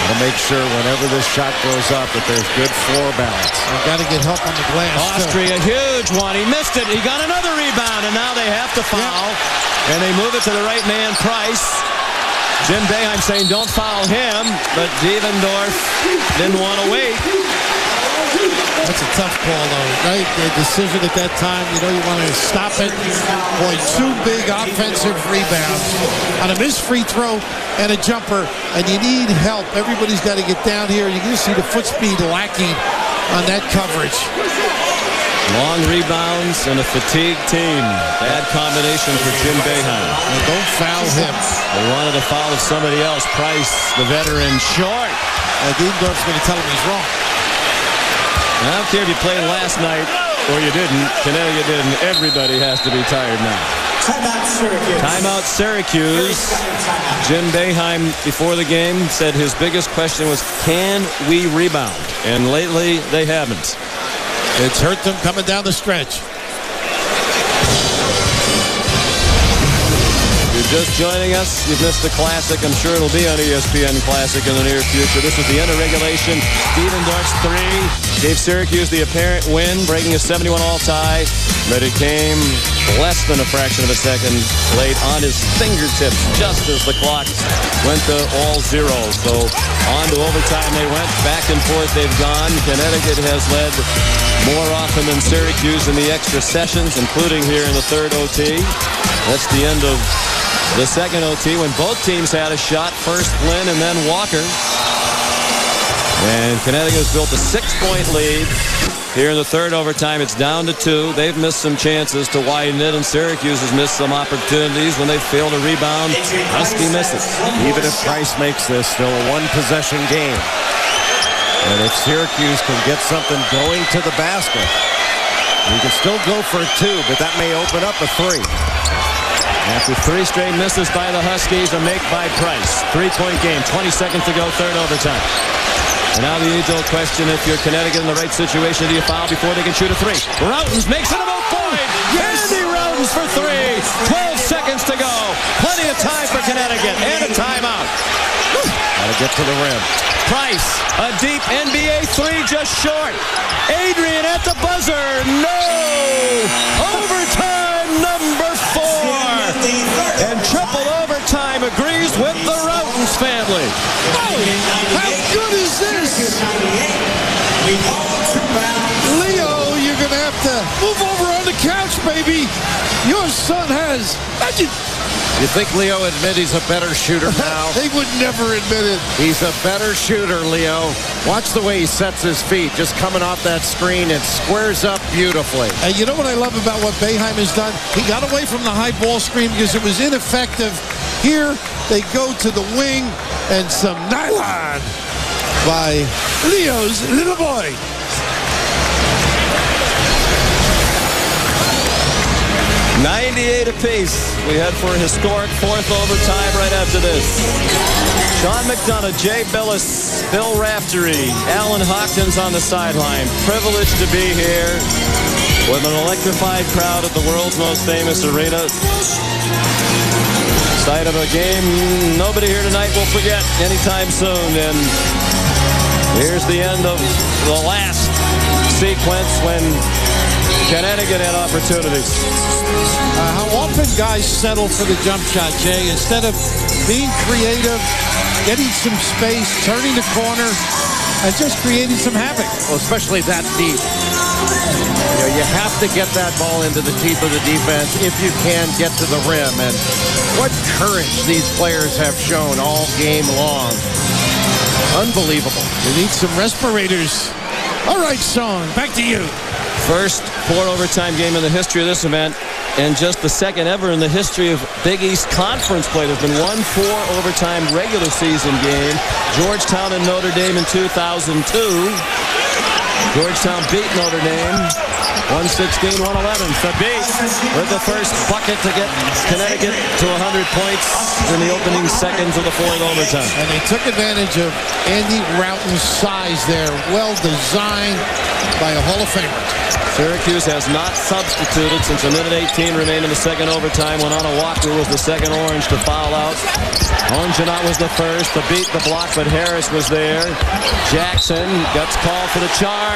To make sure whenever this shot goes up that there's good floor balance. They've got to get help on the glass. Austria, huge one. He missed it. He got another rebound, and now they have to foul. And they move it to the right man, Price. Jim Boeheim saying don't foul him, but Devendorf didn't want to wait. That's a tough call, though, right? The decision at that time, you want to stop it. Boy, 2 big offensive rebounds on a missed free throw and a jumper, and you need help. Everybody's got to get down here. You can see the foot speed lacking on that coverage. Long rebounds and a fatigued team. Bad combination for Jim Boeheim. And don't foul him. They wanted to foul somebody else. Price, the veteran, short. Devendorf's going to tell him he's wrong. I don't care if you played last night or you didn't. Connecticut didn't. Everybody has to be tired now. Timeout Syracuse. Timeout Syracuse. Jim Boeheim, before the game, said his biggest question was, can we rebound? And lately, they haven't. It's hurt them coming down the stretch. You're just joining us. You've missed a classic. I'm sure it'll be on ESPN Classic in the near future. This was the end of regulation. Devendorf's 3 gave Syracuse the apparent win, breaking a 71-all tie. But it came less than a fraction of a second late on his fingertips, just as the clock went to all zero. So on to overtime they went. Back and forth they've gone. Connecticut has led more often than Syracuse in the extra sessions, including here in the third OT. That's the end of the second OT when both teams had a shot. First Flynn and then Walker. And Connecticut has built a 6-point lead. Here in the third overtime, it's down to 2. They've missed some chances to widen it, and Syracuse has missed some opportunities when they fail to rebound. Husky misses. Even if Price makes this still a 1-possession game. And if Syracuse can get something going to the basket, you can still go for a 2, but that may open up a 3. After 3 straight misses by the Huskies, a make by Price. 3-point game, 20 seconds to go, third overtime. And now the age-old question, if you're Connecticut in the right situation, do you foul before they can shoot a 3? Rautins makes it a moot point. Andy Rautins for 3. 12 seconds to go. Plenty of time for Connecticut and a timeout. Got to get to the rim. Price, a deep NBA 3 just short. Adrian at the buzzer. No! Overtime number 4. And triple overtime agrees with the Rautins family. Oh, how good is this? Leo, you're going to have to move over on the couch, baby. Your son has... You think Leo admit he's a better shooter now? They would never admit it. He's a better shooter, Leo. Watch the way he sets his feet. Just coming off that screen, it squares up beautifully. And you know what I love about what Boeheim has done? He got away from the high ball screen because it was ineffective. Here, they go to the wing, and some nylon by Leo's little boy. .98 apiece. We head for a historic 4th overtime right after this. Sean McDonough, Jay Billis, Bill Raftery, Alan Hawkins on the sideline. Privileged to be here with an electrified crowd at the world's most famous arena. Sight of a game nobody here tonight will forget anytime soon. And here's the end of the last sequence when Connecticut had opportunities. How often guys settle for the jump shot, Jay, instead of being creative, getting some space, turning the corner, and just creating some havoc. Well, especially that deep. You have to get that ball into the teeth of the defense if you can get to the rim. And what courage these players have shown all game long. Unbelievable. They need some respirators. All right, Sean, back to you. First 4 overtime game in the history of this event, and just the second ever in the history of Big East Conference play. There's been 1 4 overtime regular season game. Georgetown and Notre Dame in 2002. Georgetown beat Notre Dame 116-111. Fabit with the first bucket to get Connecticut to 100 points in the opening seconds of the 4th overtime. And they took advantage of Andy Rautins' size there. Well designed by a Hall of Famer. Syracuse has not substituted since a minute 18 remained in the second overtime when Anna Walker was the second orange to foul out. Ongenot was the first to beat the block, but Harris was there. Jackson gets called for the charge.